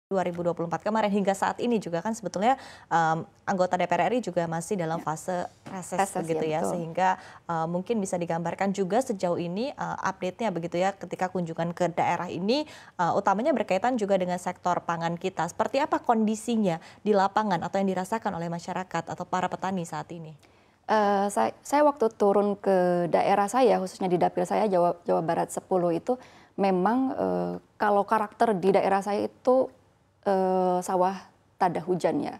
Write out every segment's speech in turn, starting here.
2024 kemarin hingga saat ini juga kan sebetulnya anggota DPR RI juga masih dalam fase reses begitu ya, sehingga mungkin bisa digambarkan juga sejauh ini update-nya begitu ya ketika kunjungan ke daerah ini utamanya berkaitan juga dengan sektor pangan kita. Seperti apa kondisinya di lapangan atau yang dirasakan oleh masyarakat atau para petani saat ini? Saya waktu turun ke daerah saya, khususnya di dapil saya Jawa Barat 10 itu memang kalau karakter di daerah saya itu sawah tada hujan ya.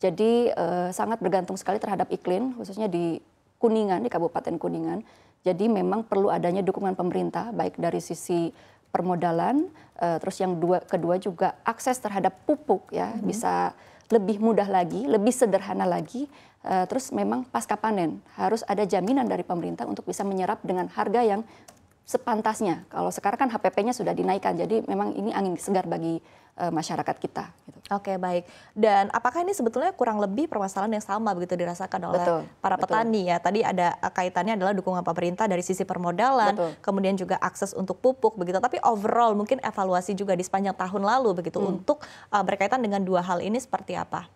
Jadi sangat bergantung sekali terhadap iklim, khususnya di Kuningan, di Kabupaten Kuningan. Jadi memang perlu adanya dukungan pemerintah, baik dari sisi permodalan, terus yang kedua juga akses terhadap pupuk ya, bisa lebih mudah lagi, lebih sederhana lagi. Terus memang pasca panen harus ada jaminan dari pemerintah untuk bisa menyerap dengan harga yang sepantasnya. Kalau sekarang kan HPP-nya sudah dinaikkan, jadi memang ini angin segar bagi masyarakat kita. Gitu. Oke, baik. Dan apakah ini sebetulnya kurang lebih permasalahan yang sama begitu dirasakan oleh para petani ya? Tadi ada kaitannya adalah dukungan pemerintah dari sisi permodalan, kemudian juga akses untuk pupuk begitu. Tapi overall mungkin evaluasi juga di sepanjang tahun lalu begitu untuk berkaitan dengan dua hal ini seperti apa?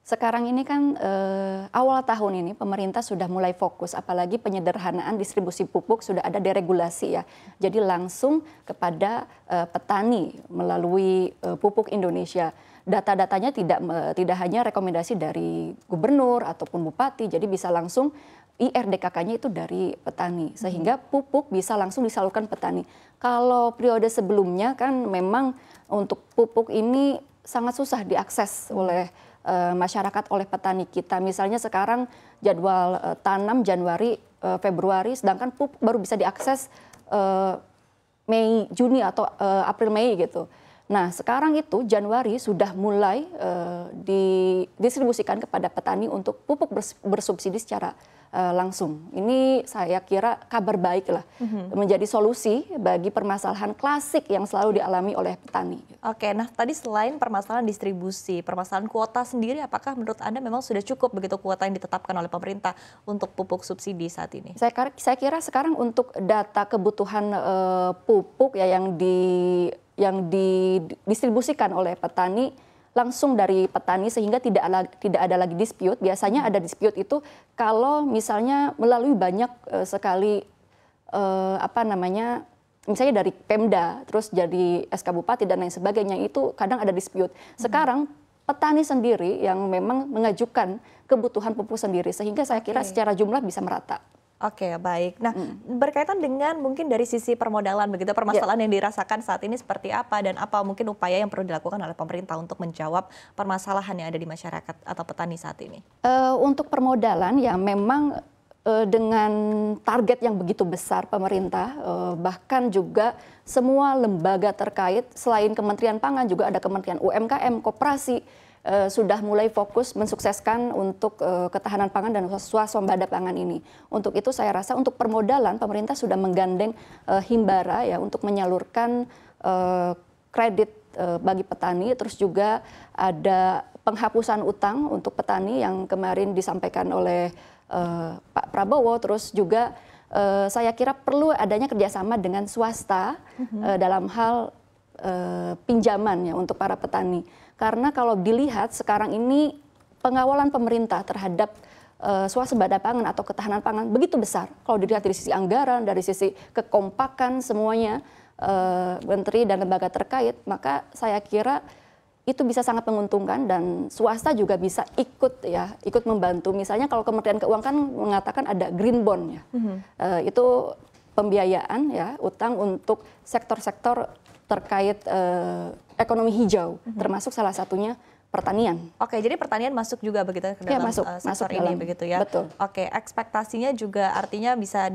Sekarang ini kan awal tahun ini pemerintah sudah mulai fokus, apalagi penyederhanaan distribusi pupuk sudah ada deregulasi ya. Jadi langsung kepada petani melalui Pupuk Indonesia. Data-datanya tidak hanya rekomendasi dari gubernur ataupun bupati, jadi bisa langsung IRDKK-nya itu dari petani, sehingga pupuk bisa langsung disalurkan petani. Kalau periode sebelumnya kan memang untuk pupuk ini sangat susah diakses oleh masyarakat, oleh petani kita. Misalnya sekarang jadwal tanam Januari, Februari, sedangkan pupuk baru bisa diakses Mei, Juni atau April, Mei gitu. Nah sekarang itu Januari sudah mulai didistribusikan kepada petani untuk pupuk bersubsidi secara langsung. Ini saya kira kabar baik lah, menjadi solusi bagi permasalahan klasik yang selalu dialami oleh petani. Oke, nah tadi selain permasalahan distribusi, permasalahan kuota sendiri, apakah menurut Anda memang sudah cukup begitu kuota yang ditetapkan oleh pemerintah untuk pupuk subsidi saat ini? Saya kira sekarang untuk data kebutuhan pupuk ya yang didistribusikan oleh petani langsung dari petani sehingga tidak ada lagi dispute. Biasanya ada dispute itu kalau misalnya melalui banyak sekali misalnya dari Pemda, terus jadi SK Bupati dan lain sebagainya, itu kadang ada dispute. Sekarang petani sendiri yang memang mengajukan kebutuhan pupuk sendiri, sehingga saya kira secara jumlah bisa merata. Oke, baik. Nah, berkaitan dengan mungkin dari sisi permodalan begitu, permasalahan yang dirasakan saat ini seperti apa dan apa mungkin upaya yang perlu dilakukan oleh pemerintah untuk menjawab permasalahan yang ada di masyarakat atau petani saat ini? Untuk permodalan ya memang dengan target yang begitu besar pemerintah, bahkan juga semua lembaga terkait selain Kementerian Pangan juga ada Kementerian UMKM, Koperasi, sudah mulai fokus mensukseskan untuk ketahanan pangan dan swasembada pangan ini. Untuk itu saya rasa untuk permodalan pemerintah sudah menggandeng Himbara ya untuk menyalurkan kredit bagi petani, terus juga ada penghapusan utang untuk petani yang kemarin disampaikan oleh Pak Prabowo, terus juga saya kira perlu adanya kerjasama dengan swasta dalam hal pinjaman ya untuk para petani. Karena kalau dilihat sekarang ini pengawalan pemerintah terhadap swasembada pangan atau ketahanan pangan begitu besar. Kalau dilihat dari sisi anggaran, dari sisi kekompakan semuanya menteri dan lembaga terkait, maka saya kira itu bisa sangat menguntungkan dan swasta juga bisa ikut membantu. Misalnya kalau Kementerian Keuangan kan mengatakan ada green bond ya, itu pembiayaan ya utang untuk sektor-sektor terkait ekonomi hijau, termasuk salah satunya pertanian. Oke, jadi pertanian masuk juga begitu ke dalam sektor ini begitu ya. Betul. Oke, ekspektasinya juga artinya bisa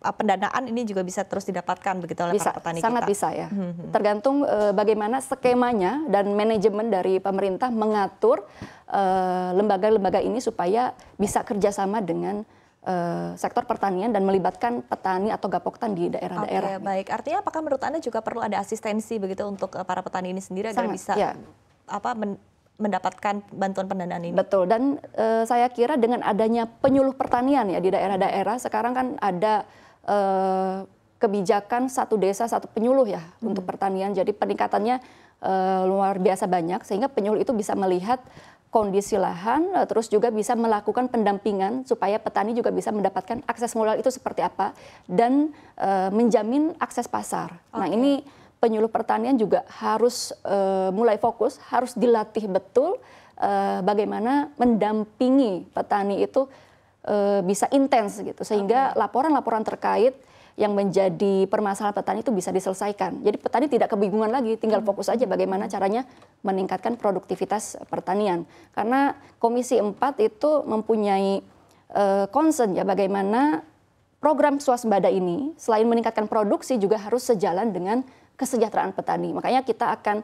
pendanaan ini juga bisa terus didapatkan begitu oleh para petani sangat kita. Bisa ya. Tergantung bagaimana skemanya dan manajemen dari pemerintah mengatur lembaga-lembaga ini supaya bisa kerjasama dengan sektor pertanian dan melibatkan petani atau gapoktan di daerah-daerah. Oke, baik. Artinya apakah menurut Anda juga perlu ada asistensi begitu untuk para petani ini sendiri agar bisa mendapatkan bantuan pendanaan ini? Betul, dan saya kira dengan adanya penyuluh pertanian ya di daerah-daerah, sekarang kan ada kebijakan satu desa satu penyuluh ya untuk pertanian. Jadi peningkatannya luar biasa banyak, sehingga penyuluh itu bisa melihat kondisi lahan, terus juga bisa melakukan pendampingan supaya petani juga bisa mendapatkan akses modal itu seperti apa dan menjamin akses pasar. Nah, ini penyuluh pertanian juga harus mulai fokus, harus dilatih betul bagaimana mendampingi petani itu bisa intens gitu, sehingga laporan-laporan terkait yang menjadi permasalahan petani itu bisa diselesaikan. Jadi petani tidak kebingungan lagi, tinggal fokus aja bagaimana caranya meningkatkan produktivitas pertanian. Karena Komisi 4 itu mempunyai concern ya bagaimana program swasembada ini selain meningkatkan produksi juga harus sejalan dengan kesejahteraan petani. Makanya kita akan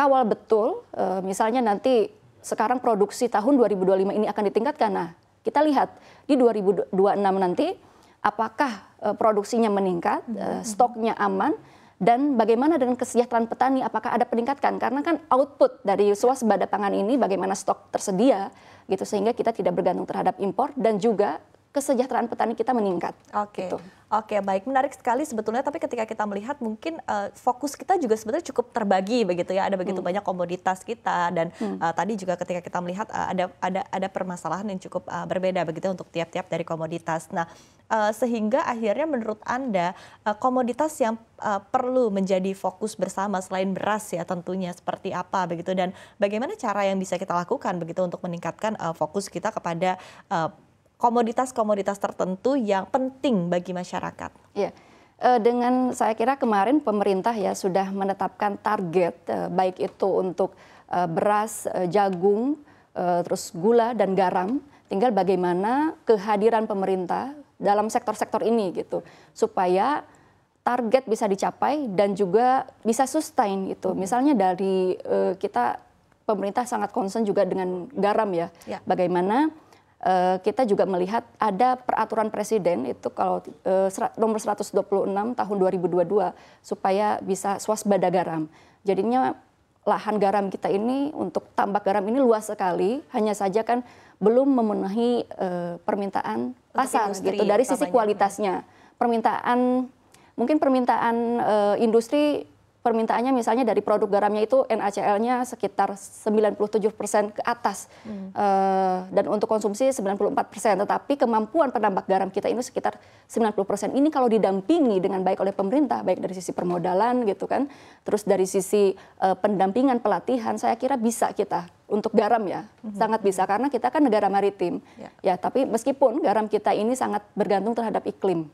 kawal betul, misalnya nanti sekarang produksi tahun 2025 ini akan ditingkatkan. Nah, kita lihat di 2026 nanti apakah produksinya meningkat, stoknya aman, dan bagaimana dengan kesejahteraan petani, apakah ada peningkatan? Karena kan output dari swasembada pangan ini bagaimana stok tersedia, gitu, sehingga kita tidak bergantung terhadap impor dan juga kesejahteraan petani kita meningkat. Oke, gitu. Oke, baik, menarik sekali sebetulnya. Tapi ketika kita melihat mungkin fokus kita juga sebetulnya cukup terbagi begitu ya. Ada begitu banyak komoditas kita dan tadi juga ketika kita melihat ada permasalahan yang cukup berbeda begitu untuk tiap-tiap dari komoditas. Nah, sehingga akhirnya menurut Anda komoditas yang perlu menjadi fokus bersama selain beras ya tentunya seperti apa begitu, dan bagaimana cara yang bisa kita lakukan begitu untuk meningkatkan fokus kita kepada komoditas-komoditas tertentu yang penting bagi masyarakat. Ya, dengan saya kira kemarin pemerintah ya sudah menetapkan target baik itu untuk beras, jagung, terus gula dan garam. Tinggal bagaimana kehadiran pemerintah dalam sektor-sektor ini gitu supaya target bisa dicapai dan juga bisa sustain gitu. Misalnya dari kita pemerintah sangat concern juga dengan garam ya. Bagaimana kita juga melihat ada peraturan presiden itu kalau nomor 126 tahun 2022 supaya bisa swasembada garam. Jadinya lahan garam kita ini untuk tambak garam ini luas sekali, hanya saja kan belum memenuhi permintaan pasar gitu dari sisi kualitasnya. Mungkin permintaan industri, permintaannya misalnya dari produk garamnya itu NaCl-nya sekitar 97% ke atas dan untuk konsumsi 94%, tetapi kemampuan penambak garam kita ini sekitar 90%. Ini kalau didampingi dengan baik oleh pemerintah, baik dari sisi permodalan gitu kan, terus dari sisi pendampingan pelatihan, saya kira bisa kita untuk garam ya, sangat bisa karena kita kan negara maritim. Ya, tapi meskipun garam kita ini sangat bergantung terhadap iklim.